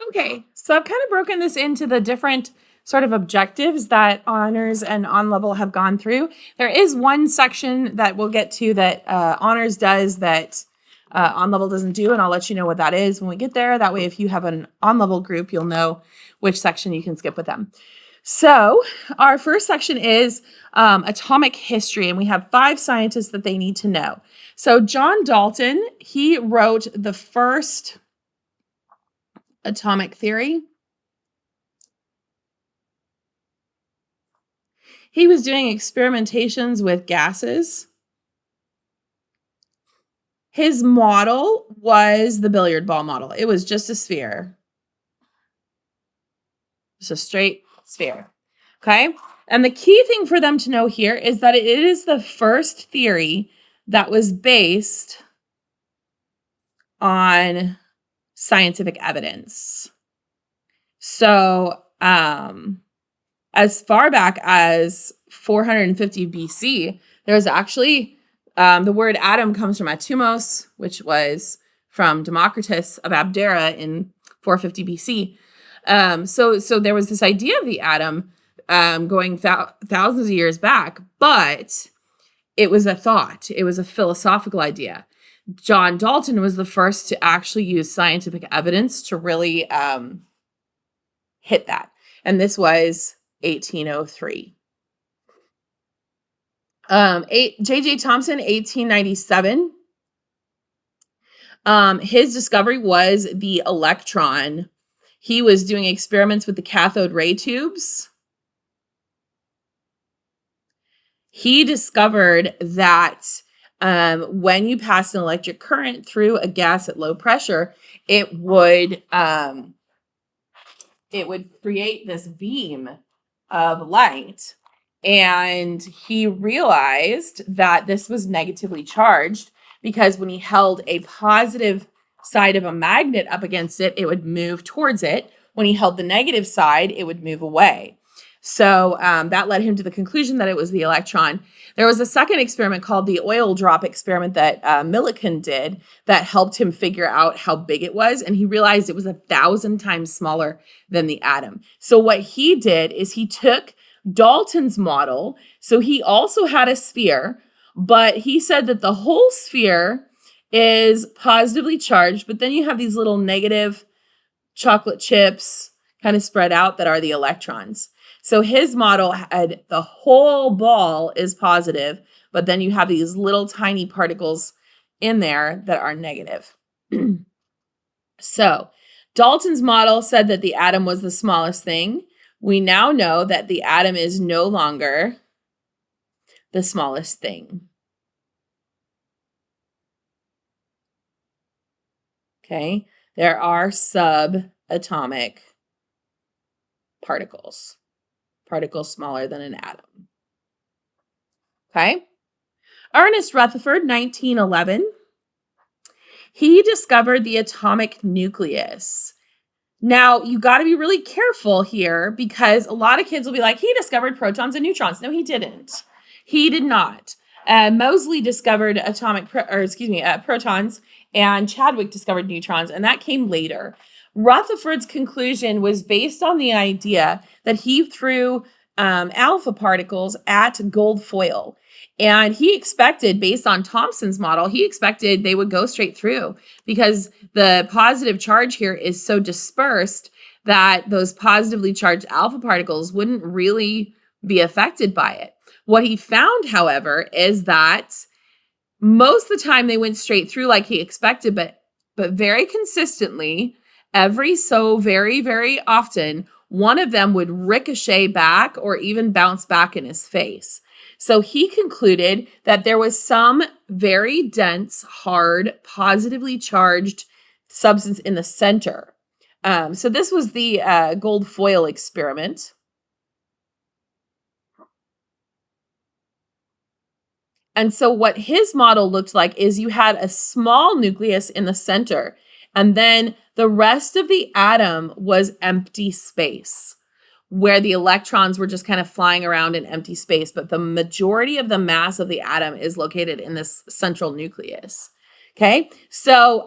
Okay, so I've kind of broken this into the different sort of objectives that honors and on level have gone through. There is one section that we'll get to that honors does that on level doesn't do, and I'll let you know what that is when we get there. That way, if you have an on level group, you'll know which section you can skip with them. So our first section is atomic history, and we have 5 scientists that they need to know. So John Dalton, he wrote the first atomic theory. He was doing experimentations with gases. His model was the billiard ball model. It was just a sphere. Just a straight sphere. Okay? And the key thing for them to know here is that it is the first theory that was based on scientific evidence. So, as far back as 450 BC, there's actually the word atom comes from atomos, which was from Democritus of Abdera in 450 BC. So there was this idea of the atom going thousands of years back, but it was a thought. It was a philosophical idea. John Dalton was the first to actually use scientific evidence to really hit that. And this was 1803. J.J. Thomson, 1897. His discovery was the electron. He was doing experiments with the cathode ray tubes. He discovered that when you pass an electric current through a gas at low pressure, it would create this beam of light. And he realized that this was negatively charged because when he held a positive side of a magnet up against it, it would move towards it. When he held the negative side, it would move away. So that led him to the conclusion that it was the electron. There was a second experiment called the oil drop experiment that Millikan did that helped him figure out how big it was. And he realized it was 1,000 times smaller than the atom. So what he did is he took Dalton's model. So he also had a sphere, but he said that the whole sphere is positively charged, but then you have these little negative chocolate chips kind of spread out that are the electrons. So his model had the whole ball is positive, but then you have these little tiny particles in there that are negative. So Dalton's model said that the atom was the smallest thing. We now know that the atom is no longer the smallest thing. Okay, there are subatomic particles smaller than an atom. Okay, Ernest Rutherford, 1911, he discovered the atomic nucleus. Now, you got to be really careful here because a lot of kids will be like, he discovered protons and neutrons. No, he didn't. He did not. Moseley discovered protons, and Chadwick discovered neutrons, and that came later. Rutherford's conclusion was based on the idea that he threw alpha particles at gold foil. And he expected, based on Thomson's model, he expected they would go straight through because the positive charge here is so dispersed that those positively charged alpha particles wouldn't really be affected by it. What he found, however, is that most of the time they went straight through like he expected, but very consistently, every so very, very often, one of them would ricochet back or even bounce back in his face. So he concluded that there was some very dense, hard, positively charged substance in the center. So this was the gold foil experiment. And so what his model looked like is you had a small nucleus in the center, and then the rest of the atom was empty space, where the electrons were just kind of flying around in empty space, but the majority of the mass of the atom is located in this central nucleus. Okay, so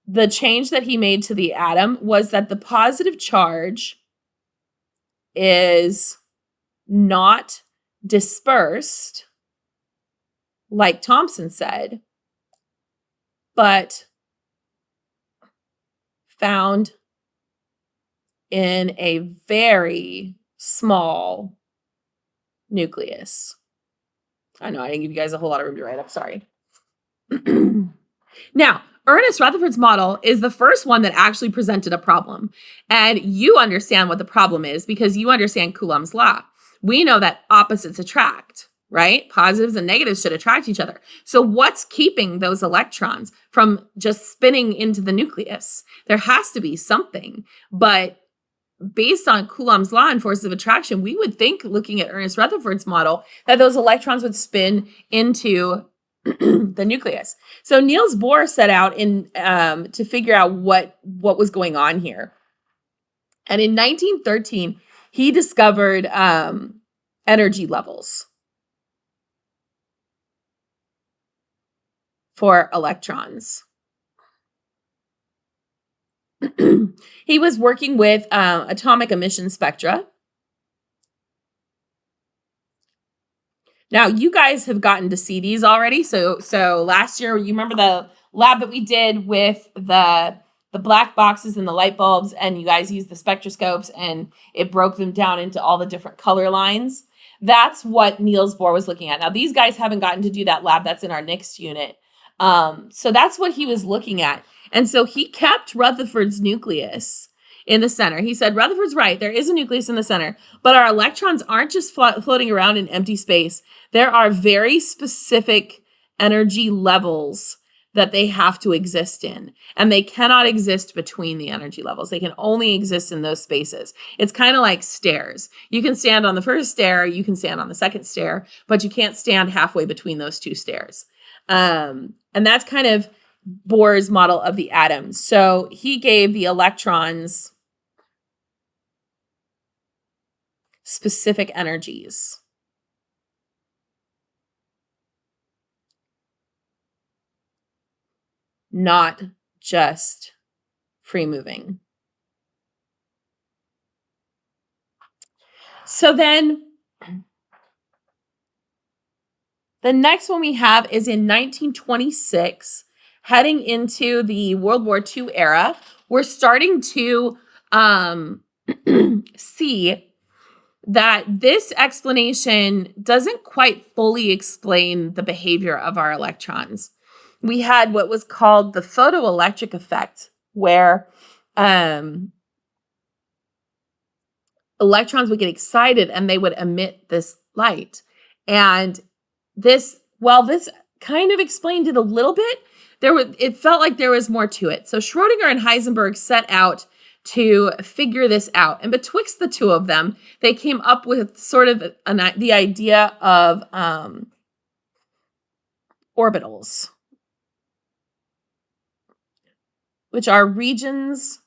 the change that he made to the atom was that the positive charge is not dispersed, like Thomson said, but found in a very small nucleus. I know I didn't give you guys a whole lot of room to write. I'm sorry. Now, Ernest Rutherford's model is the first one that actually presented a problem. And you understand what the problem is because you understand Coulomb's law. We know that opposites attract, right? Positives and negatives should attract each other. So what's keeping those electrons from just spinning into the nucleus? There has to be something. But based on Coulomb's law and forces of attraction, we would think, looking at Ernest Rutherford's model, that those electrons would spin into the nucleus. So Niels Bohr set out to figure out what was going on here. And in 1913, he discovered energy levels for electrons. He was working with atomic emission spectra. Now, you guys have gotten to see these already. So last year, you remember the lab that we did with the black boxes and the light bulbs, and you guys used the spectroscopes, and it broke them down into all the different color lines. That's what Niels Bohr was looking at. Now, these guys haven't gotten to do that lab. That's in our next unit. So that's what he was looking at. And so he kept Rutherford's nucleus in the center. He said, Rutherford's right. There is a nucleus in the center, but our electrons aren't just floating around in empty space. There are very specific energy levels that they have to exist in, and they cannot exist between the energy levels. They can only exist in those spaces. It's kind of like stairs. You can stand on the first stair, you can stand on the second stair, but you can't stand halfway between those two stairs. And that's kind of Bohr's model of the atom. So he gave the electrons specific energies. Not just free moving. So then the next one we have is in 1926, heading into the World War II era. We're starting to see that this explanation doesn't quite fully explain the behavior of our electrons. We had what was called the photoelectric effect, where electrons would get excited and they would emit this light. And this, while this kind of explained it a little bit, it felt like there was more to it. So Schrodinger and Heisenberg set out to figure this out. And betwixt the two of them, they came up with sort of the idea of orbitals, which are regions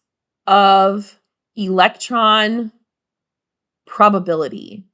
of electron probability.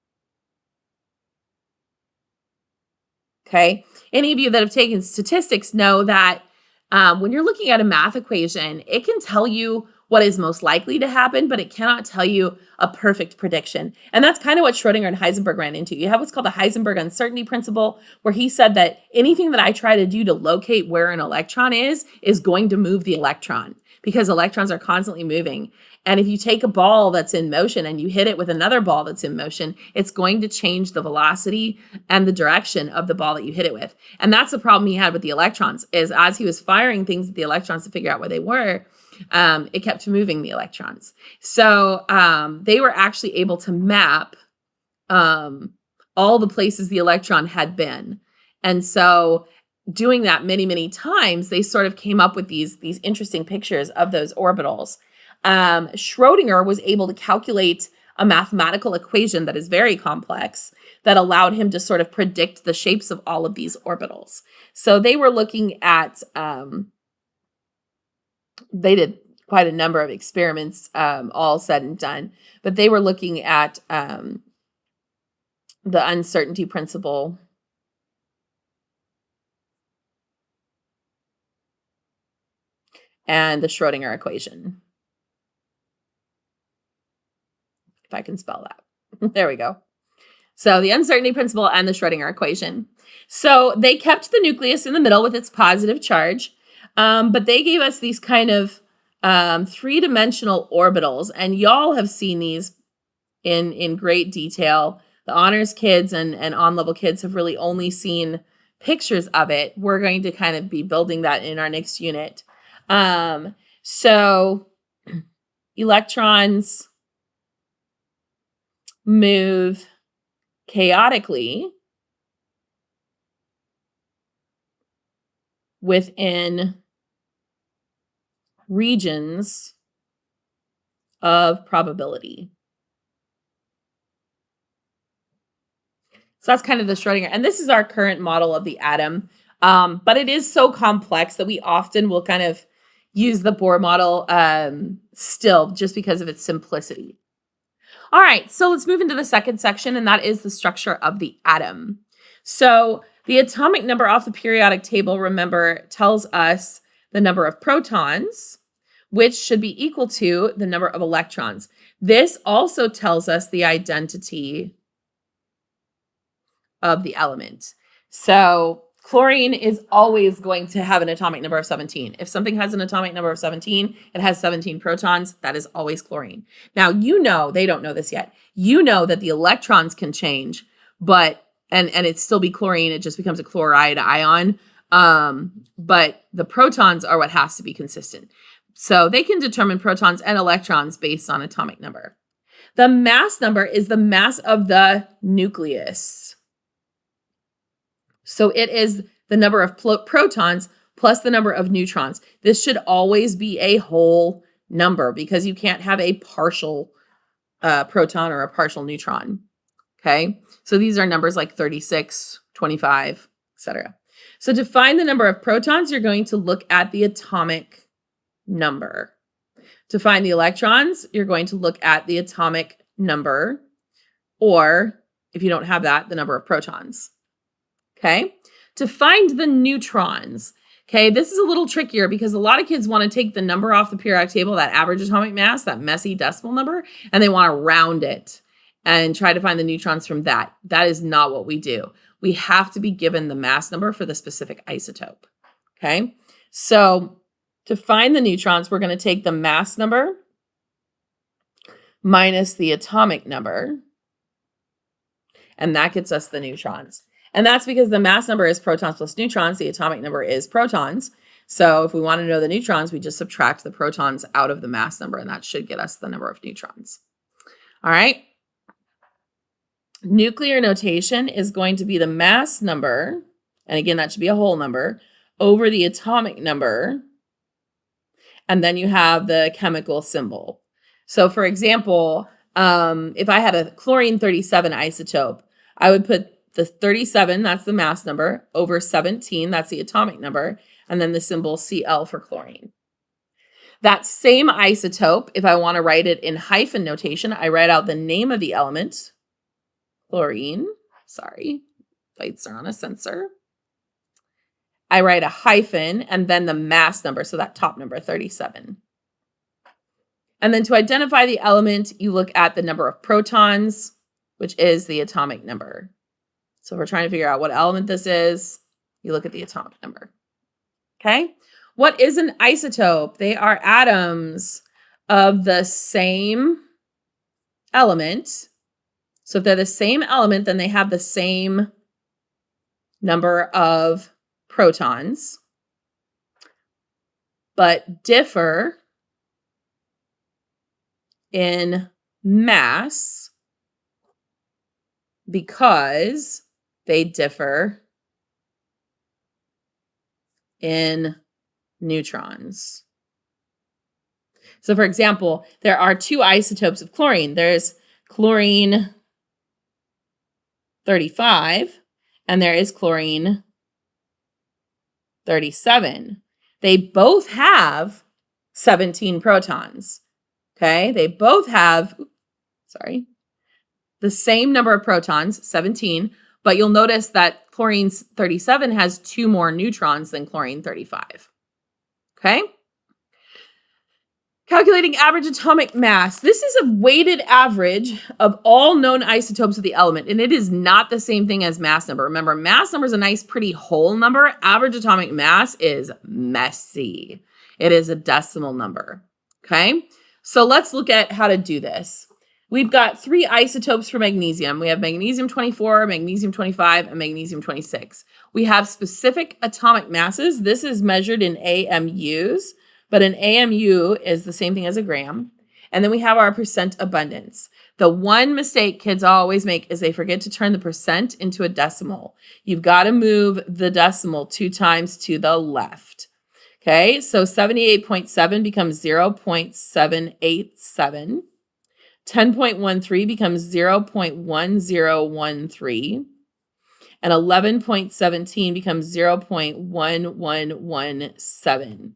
Okay. Any of you that have taken statistics know that when you're looking at a math equation, it can tell you what is most likely to happen, but it cannot tell you a perfect prediction. And that's kind of what Schrodinger and Heisenberg ran into. You have what's called the Heisenberg uncertainty principle, where he said that anything that I try to do to locate where an electron is going to move the electron, because electrons are constantly moving. And if you take a ball that's in motion and you hit it with another ball that's in motion, it's going to change the velocity and the direction of the ball that you hit it with. And that's the problem he had with the electrons, is as he was firing things at the electrons to figure out where they were, it kept moving the electrons. So they were actually able to map all the places the electron had been. And so doing that many, many times, they sort of came up with these interesting pictures of those orbitals. Schrodinger was able to calculate a mathematical equation that is very complex that allowed him to sort of predict the shapes of all of these orbitals. So they were looking at, they did quite a number of experiments, all said and done, but they were looking at the uncertainty principle. and the Schrodinger equation. If I can spell that. There we go. So the uncertainty principle and the Schrodinger equation. So they kept the nucleus in the middle with its positive charge, but they gave us these kind of three-dimensional orbitals, and y'all have seen these in great detail. The honors kids and on-level kids have really only seen pictures of it. We're going to kind of be building that in our next unit. So electrons move chaotically within regions of probability. So that's kind of the Schrodinger. And this is our current model of the atom. But it is so complex that we often will kind of use the Bohr model still just because of its simplicity. All right, so let's move into the second section, and that is the structure of the atom. So the atomic number off the periodic table, remember, tells us the number of protons, which should be equal to the number of electrons. This also tells us the identity of the element. So chlorine is always going to have an atomic number of 17. If something has an atomic number of 17, it has 17 protons. That is always chlorine. Now, you know, they don't know this yet. You know that the electrons can change, but and it still be chlorine. It just becomes a chloride ion. But the protons are what has to be consistent. So they can determine protons and electrons based on atomic number. The mass number is the mass of the nucleus. So it is the number of protons plus the number of neutrons. This should always be a whole number because you can't have a partial proton or a partial neutron. Okay, so these are numbers like 36, 25, etc. So to find the number of protons, you're going to look at the atomic number. To find the electrons, you're going to look at the atomic number, or if you don't have that, the number of protons. Okay, to find the neutrons, okay, this is a little trickier because a lot of kids want to take the number off the periodic table, that average atomic mass, that messy decimal number, and they want to round it and try to find the neutrons from that. That is not what we do. We have to be given the mass number for the specific isotope, okay? So to find the neutrons, we're going to take the mass number minus the atomic number, and that gets us the neutrons. And that's because the mass number is protons plus neutrons. The atomic number is protons. So if we want to know the neutrons, we just subtract the protons out of the mass number, and that should get us the number of neutrons. All right. Nuclear notation is going to be the mass number, and again, that should be a whole number, over the atomic number, and then you have the chemical symbol. So for example, if I had a chlorine 37 isotope, I would put the 37, that's the mass number, over 17, that's the atomic number, and then the symbol Cl for chlorine. That same isotope, if I want to write it in hyphen notation, I write out the name of the element, chlorine, sorry, lights are on a sensor. I write a hyphen and then the mass number, so that top number, 37. And then to identify the element, you look at the number of protons, which is the atomic number. So if we're trying to figure out what element this is, you look at the atomic number. Okay? What is an isotope? They are atoms of the same element. So if they're the same element, then they have the same number of protons, but differ in mass because they differ in neutrons. So for example, there are two isotopes of chlorine. There's chlorine 35 and there is chlorine 37. They both have 17 protons. Okay, they both have, the same number of protons, 17, but you'll notice that chlorine 37 has 2 more neutrons than chlorine 35. Okay, Calculating average atomic mass. This is a weighted average of all known isotopes of the element, and it is not the same thing as mass number. Remember, mass number is a nice, pretty whole number. Average atomic mass is messy. It is a decimal number, okay? So let's look at how to do this. We've got 3 isotopes for magnesium. We have magnesium-24, magnesium-25, and magnesium-26. We have specific atomic masses. This is measured in AMUs. But an AMU is the same thing as a gram. And then we have our percent abundance. The one mistake kids always make is they forget to turn the percent into a decimal. You've got to move the decimal 2 times to the left. Okay, so 78.7 becomes 0.787. 10.13 becomes 0.1013. And 11.17 becomes 0.1117.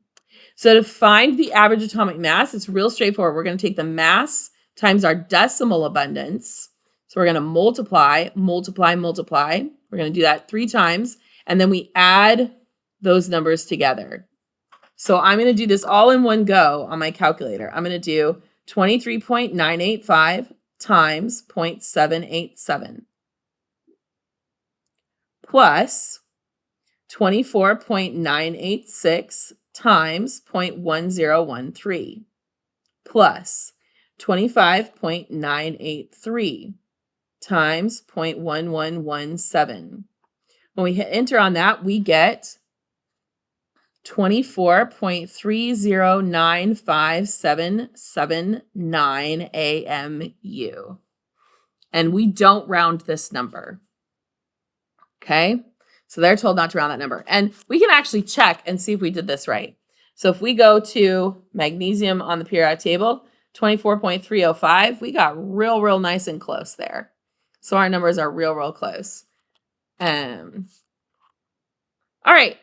So to find the average atomic mass, it's real straightforward. We're going to take the mass times our decimal abundance. So we're going to multiply. We're going to do that 3 times. And then we add those numbers together. So I'm going to do this all in one go on my calculator. I'm going to do 23.985 times 0.787 plus 24.986 times 0.1013 plus 25.983 times 0.1117. When we hit enter on that, we get 24.3095779 AMU. And we don't round this number. Okay? So they're told not to round that number. And we can actually check and see if we did this right. So if we go to magnesium on the periodic table, 24.305, we got real nice and close there. So our numbers are real close. All right.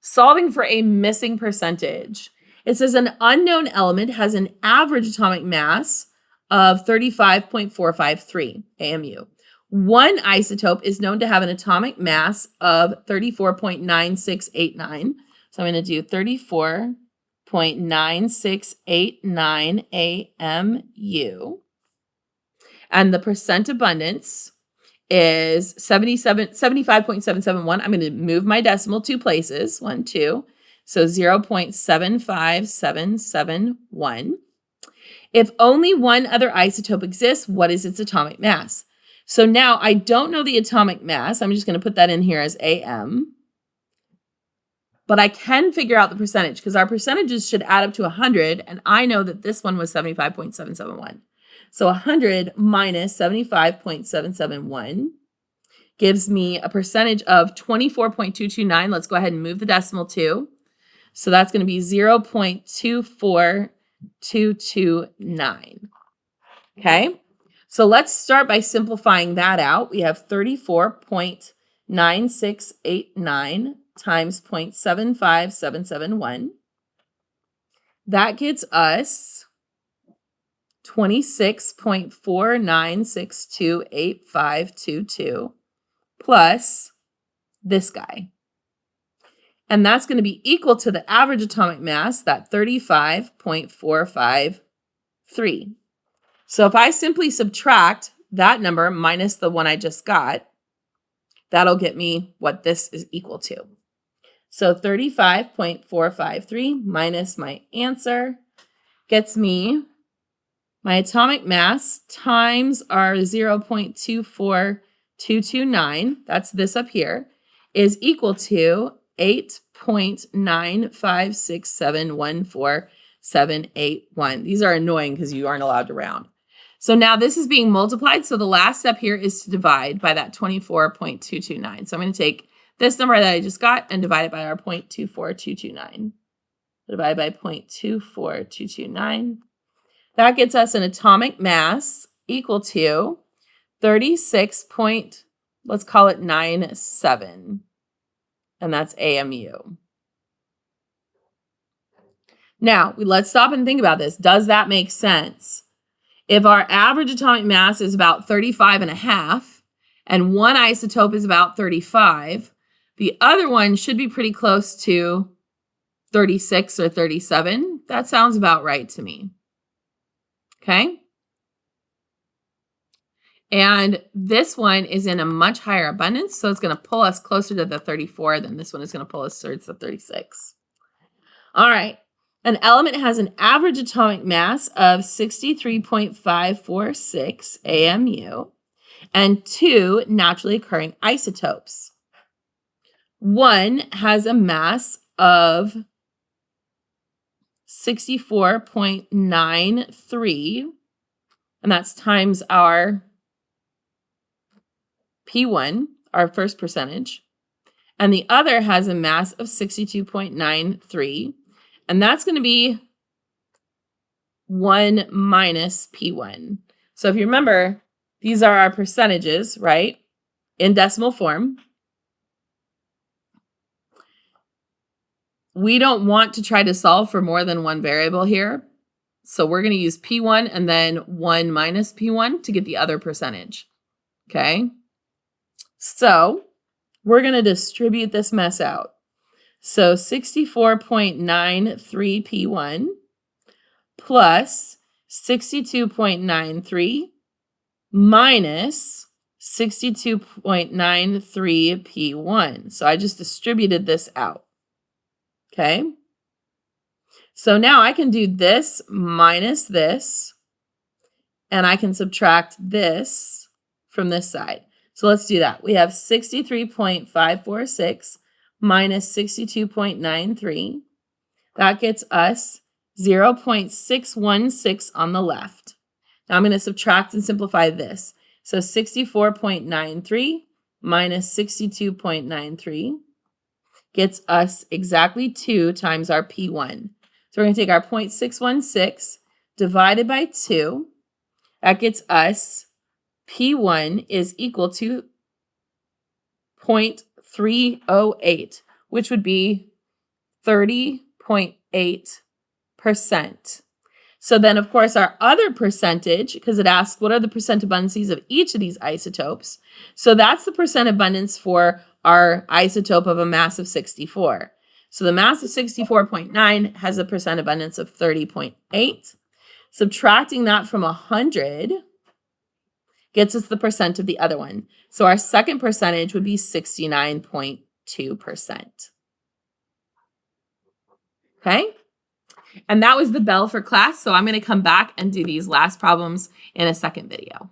Solving for a missing percentage. It says an unknown element has an average atomic mass of 35.453 AMU. One isotope is known to have an atomic mass of 34.9689. So I'm going to do 34.9689 AMU. And the percent abundance is 75.771. I'm going to move my decimal 2 places, 1, 2. So 0.75771. If only one other isotope exists, what is its atomic mass? So now I don't know the atomic mass. I'm just going to put that in here as AM. But I can figure out the percentage because our percentages should add up to 100. And I know that this one was 75.771. So 100 minus 75.771 gives me a percentage of 24.229. Let's go ahead and move the decimal 2. So that's going to be 0.24229. Okay. So let's start by simplifying that out. We have 34.9689 times 0.75771. That gets us 26.49628522 plus this guy. And that's going to be equal to the average atomic mass, that 35.453. So if I simply subtract that number minus the one I just got, that'll get me what this is equal to. So 35.453 minus my answer gets me my atomic mass times our 0.24229, that's this up here, is equal to 8.956714781. These are annoying because you aren't allowed to round. So now this is being multiplied. So the last step here is to divide by that 24.229. So I'm going to take this number that I just got and divide it by our 0.24229. Divide by 0.24229. That gets us an atomic mass equal to 36. Let's call it 97. And that's AMU. Now, let's stop and think about this. Does that make sense? If our average atomic mass is about 35.5 and one isotope is about 35, the other one should be pretty close to 36 or 37. That sounds about right to me. Okay. And this one is in a much higher abundance, so it's going to pull us closer to the 34 than this one is going to pull us towards the 36. All right. An element has an average atomic mass of 63.546 AMU and 2 naturally occurring isotopes. One has a mass of 64.93, and that's times our P1, our first percentage, and the other has a mass of 62.93, and that's going to be 1 minus P1. So if you remember, these are our percentages, right, in decimal form. We don't want to try to solve for more than one variable here, so we're going to use P1 and then 1 minus P1 to get the other percentage, okay? So we're going to distribute this mess out. So 64.93 P1 plus 62.93 minus 62.93 P1. So I just distributed this out. Okay. So now I can do this minus this, and I can subtract this from this side. So let's do that. We have 63.546 minus 62.93. That gets us 0.616 on the left. Now I'm going to subtract and simplify this. So 64.93 minus 62.93 gets us exactly 2 times our P1. So we're going to take our 0.616 divided by 2. That gets us P1 is equal to 0.308, which would be 30.8%. So then, of course, our other percentage, because it asks what are the percent abundances of each of these isotopes. So that's the percent abundance for our isotope of a mass of 64. So the mass of 64.9 has a percent abundance of 30.8. Subtracting that from 100 gets us the percent of the other one. So our second percentage would be 69.2%. Okay? And that was the bell for class. So I'm going to come back and do these last problems in a second video.